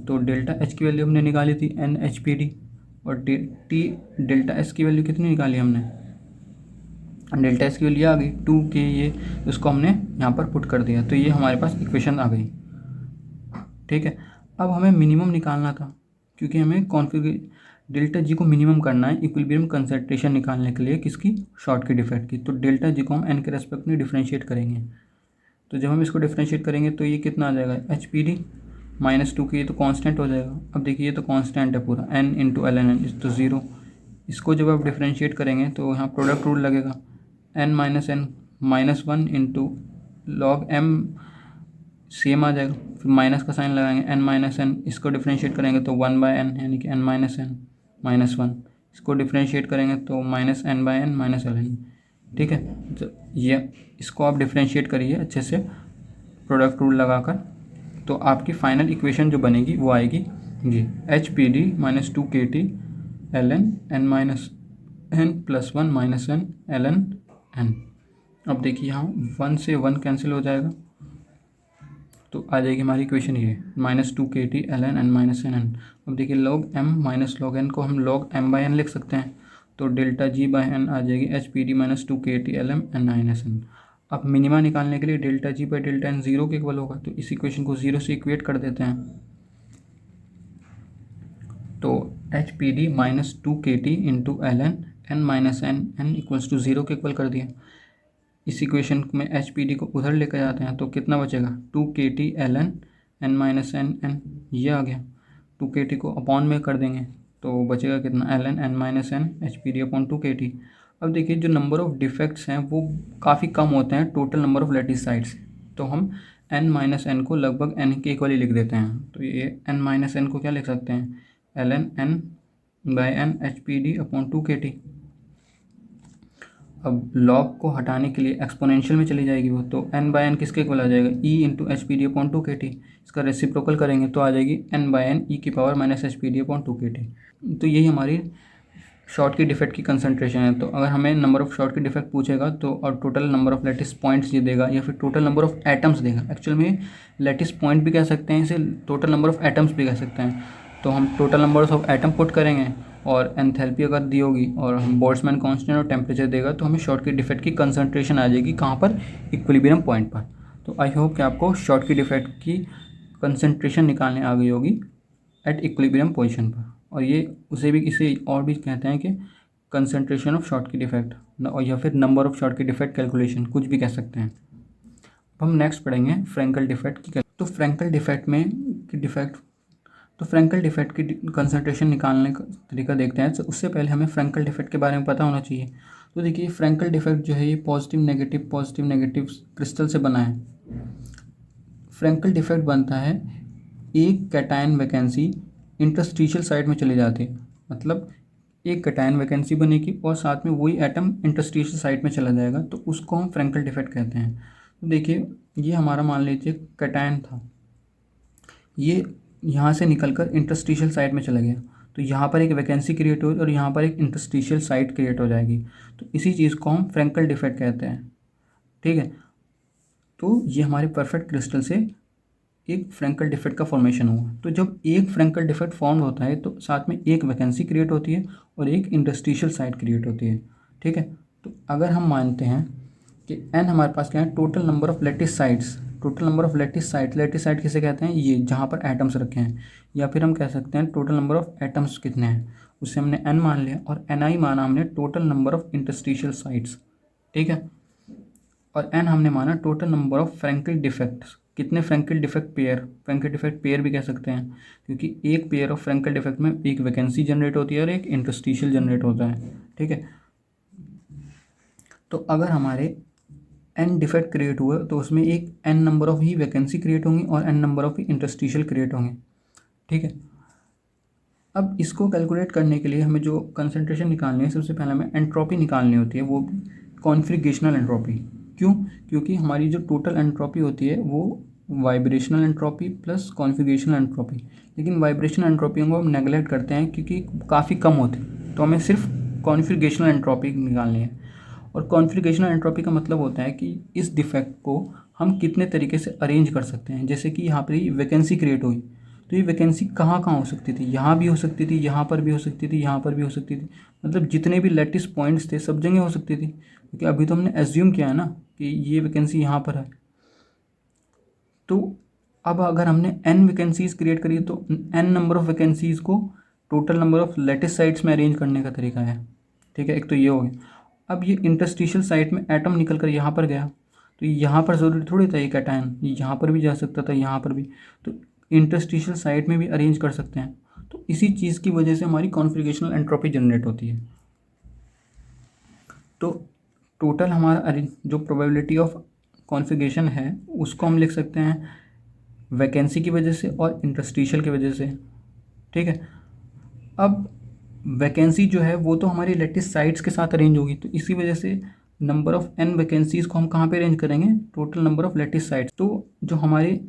तो डेल्टा एच की वैल्यू हमने निकाली थी एन एच पी डी, और टी डेल्टा एस की वैल्यू कितनी निकाली हमने, डेल्टा एस की वैल्यू आ गई 2k, ये उसको हमने यहाँ पर पुट कर दिया, तो ये हमारे पास इक्वेशन आ गई, ठीक है। अब हमें मिनिमम निकालना था, क्योंकि हमें डेल्टा जी को मिनिमम करना है इक्विलिब्रियम कंसंट्रेशन निकालने के लिए, किसकी, शॉर्ट की डिफेक्ट की। तो डेल्टा जी को हम एन के रेस्पेक्ट में डिफ्रेंशिएट करेंगे, तो जब हम इसको डिफ्रेंशिएट करेंगे तो ये कितना आ जाएगा, एच पी डी माइनस 2 के, ये तो कांस्टेंट हो जाएगा। अब देखिए ये तो कांस्टेंट है पूरा, n into L N N is तो 0। इसको जब आप डिफ्रेंशिएट करेंगे तो यहाँ प्रोडक्ट रूल लगेगा, n minus N minus 1 into log m same आ जाएगा, फिर माइनस का साइन लगाएंगे, n माइनस एन, इसको डिफ्रेंशिएट करेंगे तो 1/n, यानी कि n माइनस एन माइनस 1, इसको डिफ्रेंशिएट करेंगे तो माइनस n/n माइनस ln, ठीक है। तो ये इसको आप डिफ्रेंशिएट करिए अच्छे से प्रोडक्ट रूल लगाकर, तो आपकी फाइनल इक्वेशन जो बनेगी वो आएगी जी, H P D minus 2k t ln n minus n plus 1 minus n ln n। अब देखिए यहाँ 1 से 1 कैंसिल हो जाएगा, तो आ जाएगी हमारी इक्वेशन ये minus 2k t ln n minus n n। अब देखिए log m minus log n को हम log m/n लिख सकते हैं, तो डेल्टा जी बाय n आ जाएगी H P D minus 2k t ln n minus n। अब मिनिमा निकालने के लिए delta G by delta n 0 के इक्वल होगा, तो इस इक्वेशन को 0 से इक्वेट कर देते हैं, तो H P D minus 2k t into ln n minus n equals to 0 के इक्वल कर दिया। इस इक्वेशन में एच पी डी को उधर लेकर जाते हैं तो कितना बचेगा, 2k t ln n minus n, ये आ गया। 2k t को अपॉन में कर देंगे तो बचेगा कितना, ln n minus n H P D upon 2k t। अब देखिए जो नंबर ऑफ़ डिफेक्ट्स हैं वो काफ़ी कम होते हैं total number of lattice sides, तो हम n माइनस n को लगभग n के इक्वल ही लिख देते हैं। तो ये n माइनस n को क्या लिख सकते हैं, ln n by n H P D upon 2k t। अब लॉग को हटाने के लिए एक्सपोनेंशियल में चली जाएगी वो, तो n/n किसके इक्वल आ जाएगा, e into H P D upon 2k t। इसका रेसिप्रोकल करेंगे तो आ जाएगी n/n e की power minus H P D upon 2k t। तो यही हमारी शॉर्ट की डिफेक्ट की कंसंट्रेशन है। तो अगर हमें नंबर ऑफ़ शॉर्ट की डिफेक्ट पूछेगा तो और total number of lattice points ये देगा, या फिर टोटल नंबर ऑफ़ एटम्स देगा। एक्चुअल में लैटिस पॉइंट भी कह सकते हैं इसे, टोटल नंबर ऑफ़ एटम्स भी कह सकते हैं। तो हम total number of atom put करेंगे और एंथैल्पी अगर दी होगी और हम बोल्ट्जमैन कांस्टेंट और टेम्परेचर देगा तो हमें शॉर्ट की डिफेक्ट की कंसंट्रेशन आ जाएगी कहाँ पर, इक्विलिब्रियम पॉइंट पर। तो आई होप कि आपको शॉर्ट की डिफेक्ट की कंसंट्रेशन निकालने आ गई होगी एट इक्विलिब्रियम पोजीशन पर, और ये इसे और भी कहते हैं कि कंसंट्रेशन ऑफ शॉर्ट की डिफेक्ट, और या फिर नंबर ऑफ शॉर्ट की डिफेक्ट कैलकुलेशन, कुछ भी कह सकते हैं। अब हम नेक्स्ट पढ़ेंगे फ्रैंकल डिफेक्ट की। तो फ्रैंकल डिफेक्ट की कंसंट्रेशन निकालने का तरीका देखते हैं। तो उससे पहले हमें फ्रैंकल डिफेक्ट के बारे में पता होना चाहिए। तो देखिए फ्रैंकल डिफेक्ट जो है ये पॉजिटिव नेगेटिव क्रिस्टल से बना है। फ्रैंकल डिफेक्ट बनता है एक कैटायन वैकेंसी इंटरस्टिशियल साइट में चली जाती है, मतलब एक कैटायन वैकेंसी बनेगी और साथ में वही एटम इंटरस्टिशियल साइट में चला जाएगा, तो उसको हम फ्रैंकल डिफेक्ट कहते हैं। तो देखिए ये हमारा मान लीजिए कैटायन था, ये यहाँ से निकलकर इंटरस्टिशियल साइट में चला गया, तो यहाँ पर एक वैकेंसी क्रिएट हुई और यहाँ पर एक इंटरस्टिशियल साइट क्रिएट हो जाएगी, तो इसी चीज़ को हम फ्रैंकल डिफेक्ट कहते हैं। ठीक है, तो ये हमारे परफेक्ट क्रिस्टल से एक फ्रैंकल डिफेक्ट का फॉर्मेशन हुआ। तो जब एक फ्रैंकल डिफेक्ट फॉर्म होता है तो साथ में एक वैकेंसी क्रिएट होती है और एक इंटरस्टिशियल साइट क्रिएट होती है। ठीक है, तो अगर हम मानते हैं कि n हमारे पास क्या है, total number of lattice sites, total number of lattice site किसे कहते हैं, ये जहाँ पर एटम्स रखे हैं, या फिर हम कह सकते हैं टोटल नंबर ऑफ एटम्स कितने हैं, उससे हमने n मान लिया और ni माना हमने total number of interstitial sites. ठीक है, और n हमने माना total number of Frenkel defects, कितने फ्रैंकल डिफेक्ट पेयर भी कह सकते हैं, क्योंकि एक पेयर ऑफ फ्रैंकल डिफेक्ट में एक वैकेंसी जनरेट होती है और एक इंटरस्टिशियल जनरेट होता है। ठीक है, तो अगर हमारे n डिफेक्ट क्रिएट हुआ तो उसमें एक n number of he vacancy create होंगी और n number of he interstitial create होंगे। ठीक है, अब इसको कैलकुलेट करने के लिए हमें जो कंसंट्रेशन निकालनी है, सबसे पहले हमें एंट्रोपी निकालनी होती है, वो कॉन्फ़िगरेशनल एंट्रोपी। क्यों? क्योंकि हमारी जो टोटल एंट्रोपी होती है वो vibrational entropy plus configurational entropy, लेकिन वाइब्रेशनल एंट्रोपी को हम नेगलेक्ट करते हैं क्योंकि काफ़ी कम होती है, तो हमें सिर्फ कॉन्फ़िगरेशनल एंट्रोपी निकालनी है। और कॉन्फ़िगरेशनल एंट्रोपी का मतलब होता है कि इस डिफेक्ट को हम कितने तरीके से अरेंज कर सकते हैं। जैसे कि यहाँ पर ही वैकेंसी क्रिएट हुई, तो ये वैकेंसी कहाँ कहाँ हो सकती थी, यहाँ भी हो सकती थी, यहाँ पर भी हो सकती थी, यहाँ पर भी हो सकती थी, मतलब जितने भी लैटिस पॉइंट्स थे सब जगह हो सकती थी, क्योंकि अभी तो हमने एज्यूम किया है ना कि ये वैकेंसी यहाँ पर है। तो अब अगर हमने n वैकेंसीज़ क्रिएट करी तो n नंबर ऑफ़ वैकेंसीज़ को total number of lattice sites में अरेंज करने का तरीका है। ठीक है, एक तो ये हो गया। अब ये इंटरस्टिशियल साइट में एटम निकल कर यहाँ पर गया, तो यहाँ पर ज़रूरी थोड़ी था ये कैटायन, यहाँ पर भी जा सकता था, यहाँ पर भी, तो इंटरस्टिशियल साइट में भी अरेंज कर सकते हैं। तो इसी चीज़ की वजह से हमारी कॉन्फ़िगरेशनल एंट्रोपी जनरेट होती है। तो टोटल हमारा जो प्रोबेबिलिटी ऑफ कॉन्फ़िगरेशन है उसको हम लिख सकते हैं वैकेंसी की वजह से और इंटरस्टिशियल की वजह से। ठीक है, अब वैकेंसी जो है वो तो हमारी लैटिस साइट्स के साथ अरेंज होगी, तो इसी वजह से नंबर ऑफ़ n वैकेंसीज़ को हम कहाँ पे अरेंज करेंगे, total number of lattice sites. तो जो हमारे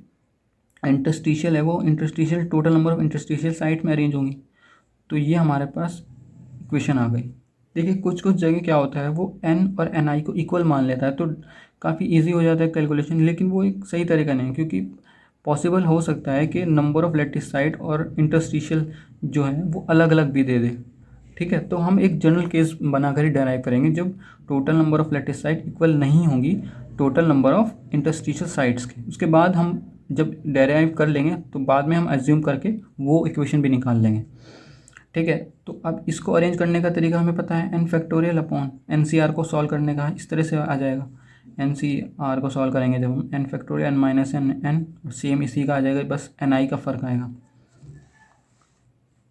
इंटरस्टिशियल है वो interstitial total number of interstitial site में अरेंज होंगी। तो ये हमारे पास इक्वेशन आ गई। देखिए कुछ जगह क्या होता है, वो n और ni को इक्वल मान लेता है, तो काफ़ी इजी हो जाता है कैलकुलेशन, लेकिन वो एक सही तरीका नहीं है, क्योंकि पॉसिबल हो सकता है कि नंबर ऑफ़ लैटिस साइट और इंटरस्टिशियल जो है वो अलग अलग भी दे दे। ठीक है, तो हम एक जनरल केस बनाकर ही डेराइव करेंगे जब total number of lattice site equal नहीं होंगी total number of interstitial sites के। उसके बाद हम जब डेराइव कर लेंगे तो बाद में हम एज्यूम करके वो इक्वेशन भी निकाल लेंगे। ठीक है, तो अब इसको अरेंज करने का तरीका हमें पता है, n फैक्टोरियल अपॉन NCR को सॉल्व करने का इस तरह से आ जाएगा। NCR को सॉल्व करेंगे जब हम n factorial n minus n same इसी का आ जाएगा, बस ni का फ़र्क आएगा।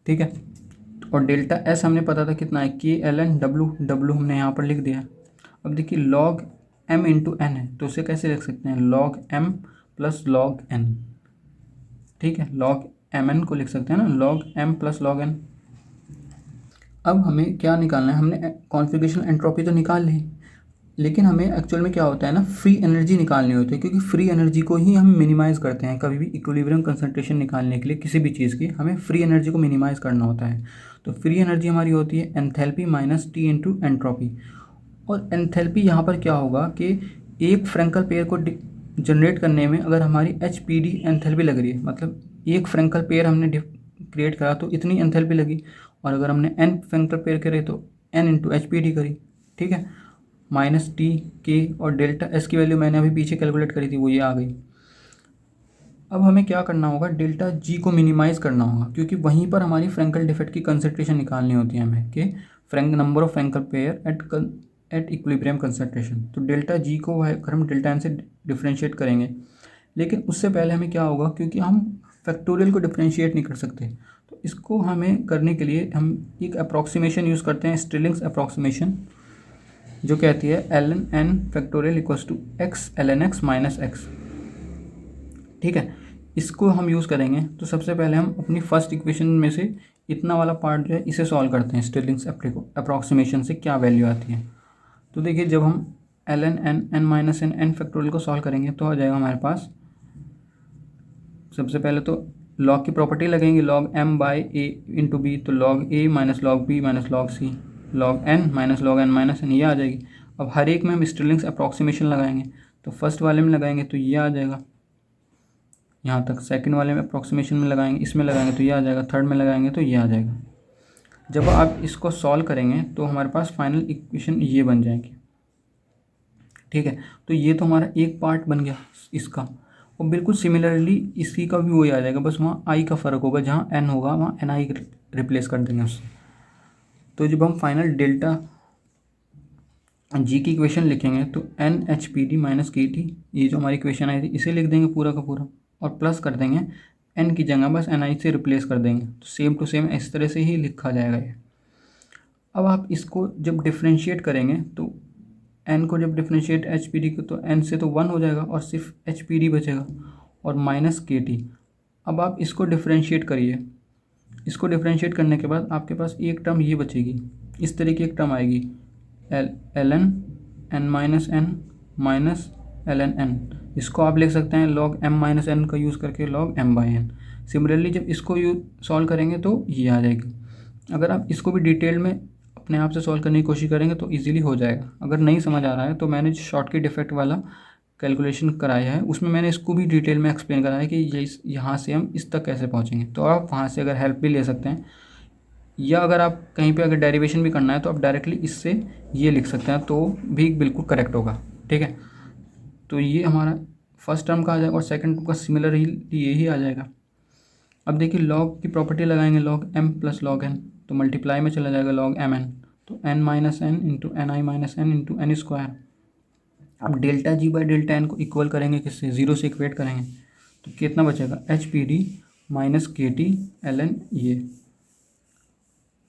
ठीक है, और डेल्टा S हमने पता था कितना है, KLN W हमने यहाँ पर लिख दिया। अब देखिए log m इंटू n है, तो उसे कैसे लिख सकते हैं, log m plus log n। ठीक है, log mn को लिख सकते हैं ना, log m plus log n। अब हमें क्या निकालना है, हमने कॉन्फ़िगरेशन एंट्रोपी तो निकाल ली, लेकिन हमें एक्चुअल में क्या होता है ना, फ्री एनर्जी निकालनी होती है, क्योंकि फ्री एनर्जी को ही हम मिनिमाइज़ करते हैं। कभी भी इक्विलिब्रियम कंसंट्रेशन निकालने के लिए किसी भी चीज़ की हमें फ्री एनर्जी को मिनिमाइज़ करना होता है। तो फ्री एनर्जी हमारी होती है enthalpy minus T into entropy. और एंथैल्पी यहाँ पर क्या होगा कि एक फ्रैंकल पेयर को जनरेट करने में अगर हमारी HPD एंथैल्पी लग रही है, मतलब एक फ्रैंकल पेयर हमने क्रिएट करा तो इतनी एंथैल्पी लगी, और अगर हमने n फ्रैंकल पेयर करे तो n इंटू HPD करी। ठीक है, माइनस टी के और डेल्टा S की वैल्यू मैंने अभी पीछे कैलकुलेट करी थी, वो ये आ गई। अब हमें क्या करना होगा, डेल्टा G को मिनिमाइज़ करना होगा, क्योंकि वहीं पर हमारी फ्रैंकल डिफेक्ट की कंसंट्रेशन निकालनी होती है हमें, कि number of Frenkel pair at equilibrium concentration. तो डेल्टा G को अगर हम डेल्टा N से डिफ्रेंशिएट करेंगे, लेकिन उससे पहले हमें क्या होगा, क्योंकि हम फैक्टोरियल को डिफ्रेंशिएट नहीं कर सकते, तो इसको हमें करने के लिए हम एक अप्रॉक्सीमेशन यूज़ करते हैं, स्टिलिंग्स अप्रॉक्सीमेशन। जो कहती है ln n factorial equals to x ln x minus x। ठीक है, इसको हम यूज़ करेंगे तो सबसे पहले हम अपनी फर्स्ट इक्वेशन में से इतना वाला पार्ट जो है इसे सॉल्व करते हैं स्टिरलिंग्स अप्रॉक्सीमेशन से क्या वैल्यू आती है। तो देखिए जब हम ln n n minus n factorial को सॉल्व करेंगे तो आ जाएगा हमारे पास, सबसे पहले तो लॉग की प्रॉपर्टी लगेंगे, log m by A into B, तो log a minus log b minus log c, log n minus log n minus n, ये आ जाएगी। अब हर एक में हम स्टिरलिंग्स अप्रॉक्सीमेशन लगाएंगे, तो फर्स्ट वाले में लगाएंगे तो ये आ जाएगा यहाँ तक, सेकंड वाले में अप्रॉक्सीमेशन में लगाएंगे, इसमें लगाएंगे तो ये आ जाएगा, थर्ड में लगाएंगे तो ये आ जाएगा। जब आप इसको सॉल्व करेंगे तो हमारे पास फाइनल इक्वेशन ये बन जाएगी। ठीक है, तो ये तो हमारा एक पार्ट बन गया इसका, और बिल्कुल सिमिलरली इसी का भी वही आ जाएगा, बस वहाँ आई का फ़र्क होगा, जहाँ एन होगा वहाँ एन आई रिप्लेस कर देंगे उससे। तो जब हम फाइनल डेल्टा जी की इक्वेशन लिखेंगे तो N H P D minus K T, ये जो हमारी इक्वेशन आई थी इसे लिख देंगे पूरा का पूरा, और प्लस कर देंगे एन की जगह बस एन आई से रिप्लेस कर देंगे, तो सेम टू सेम इस तरह से ही लिखा जाएगा ये। अब आप इसको जब डिफ्रेंशिएट करेंगे तो एन को जब डिफ्रेंशिएट एच पी डी को, तो एन से तो 1 हो जाएगा और सिर्फ एच पी डी बचेगा और माइनस के टी। अब आप इसको डिफ्रेंशिएट करिए, इसको डिफ्रेंशिएट करने के बाद आपके पास एक टर्म ये बचेगी, इस तरह की एक टर्म आएगी L N N minus N minus L N N. इसको आप लिख सकते हैं लॉग एम माइनस एन का यूज़ करके log M by N. Similarly जब इसको सॉल्व करेंगे तो ये आ जाएगी। अगर आप इसको भी डिटेल में अपने आप से सॉल्व करने की कोशिश करेंगे तो इजीली हो जाएगा। अगर नहीं समझ आ रहा है तो मैंने जो शॉर्टकट डिफेक्ट वाला कैलकुलेशन कराया है उसमें मैंने इसको भी डिटेल में एक्सप्लेन कराया है कि ये यहाँ से हम इस तक कैसे पहुँचेंगे, तो आप वहाँ से अगर हेल्प भी ले सकते हैं, या अगर आप कहीं पे अगर डेरिवेशन भी करना है तो आप डायरेक्टली इससे ये लिख सकते हैं तो भी बिल्कुल करेक्ट होगा। ठीक है, तो ये हमारा फर्स्ट टर्म का आ जाएगा और सेकंड टर्म का सिमिलर ही यही आ जाएगा। अब देखिए लॉग की प्रॉपर्टी लगाएंगे, log M plus log N, तो मल्टीप्लाई में चला जाएगा लॉग एम एन, तो N minus N into N I minus N into N square. अब delta G by delta N को इक्वल करेंगे किससे, जीरो से इक्वेट करेंगे, तो कितना बचेगा H P D minus K T L N ये।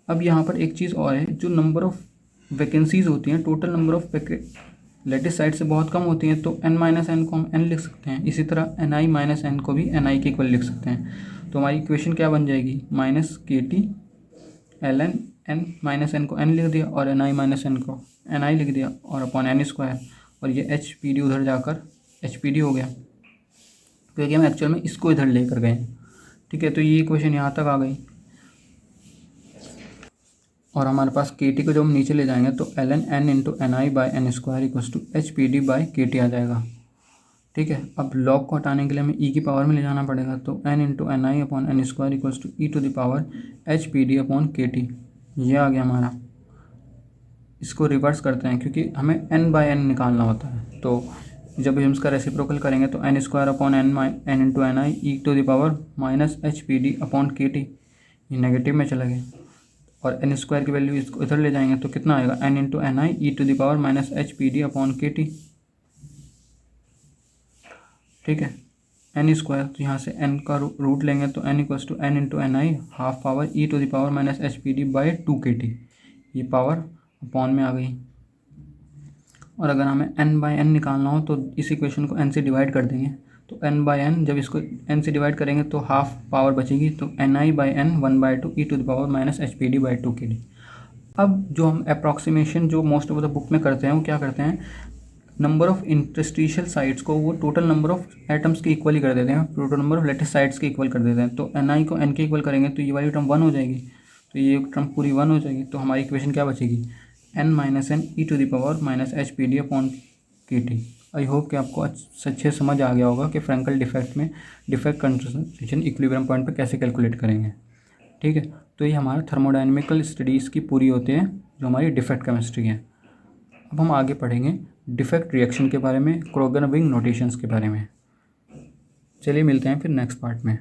अब यहाँ पर एक चीज़ और है, जो नंबर ऑफ़ वैकेंसीज होती हैं, total number of lattice site से बहुत कम होती हैं, तो एन माइनस एन को हम एन लिख सकते हैं, इसी तरह एन आई माइनस एन को भी एन आई के इक्वल लिख सकते हैं। तो हमारी इक्वेशन क्या बन जाएगी, minus K T L N, N minus N को एन लिख दिया और एन आई माइनस एन को एन आई लिख दिया और अपॉन एन स्क्वायर, और ये एच पी डी उधर जाकर एच पी डी हो गया, क्योंकि हम एक्चुअल में इसको इधर लेकर गए। ठीक है, तो ये इक्वेशन यहाँ तक आ गई, और हमारे पास के टी को जब हम नीचे ले जाएंगे तो L N N into N I by N square equals to H P D by K T आ जाएगा। ठीक है, अब लॉग को हटाने के लिए हमें ई की पावर में ले जाना पड़ेगा, तो N into N I upon N square equals to E to the power H P D upon K T, ये आ गया हमारा। इसको रिवर्स करते हैं क्योंकि हमें एन बाई एन निकालना होता है, तो जब हम इसका रेसिप्रोकल करेंगे तो N square upon N into N I E to the power minus H P D upon K T, ये नेगेटिव में चला गया, और एन स्क्वायर की वैल्यू इसको इधर ले जाएंगे तो कितना आएगा, N into N I E to the power minus H P D upon K T. ठीक है, एन स्क्वायर, तो यहाँ से एन का रूट लेंगे तो N equals to N into N I half power E to the power minus H P D by 2 K T, ये power upon में आ गई। और अगर हमें एन बाई एन निकालना हो तो इस इक्वेशन को एन से डिवाइड कर देंगे, तो एन बाई एन, जब इसको एन से डिवाइड करेंगे तो हाफ पावर बचेगी, तो N I by N 1/2 E to the power minus H P D by 2 K D. अब जो हम अप्रॉक्सीमेशन जो मोस्ट ऑफ द बुक में करते हैं वो क्या करते हैं, नंबर ऑफ इंटरस्टिशियल साइड्स को वो टोटल नंबर ऑफ एटम्स के इक्वल ही कर देते हैं, total number of latest sides के इक्वल कर देते हैं। तो एन आई को एन के इक्वल करेंगे तो ये वाली टर्म 1 हो जाएगी, तो ये टर्म पूरी 1 हो जाएगी, तो हमारी इक्वेशन क्या बचेगी, N minus N E to the power minus H P D upon K T. I hope कि आपको अच्छे समझ आ गया होगा कि फ्रैंकल डिफेक्ट में डिफेक्ट कंसंट्रेशन इक्विलिब्रियम पॉइंट पे कैसे कैलकुलेट करेंगे। ठीक है, तो ये हमारा थर्मोडायनेमिकल स्टडीज़ की पूरी होती है जो हमारी डिफेक्ट केमिस्ट्री है। अब हम आगे पढ़ेंगे डिफेक्ट रिएक्शन के बारे में, क्रोगन-रिंग नोटेशंस के बारे में। चलिए मिलते हैं फिर नेक्स्ट पार्ट में।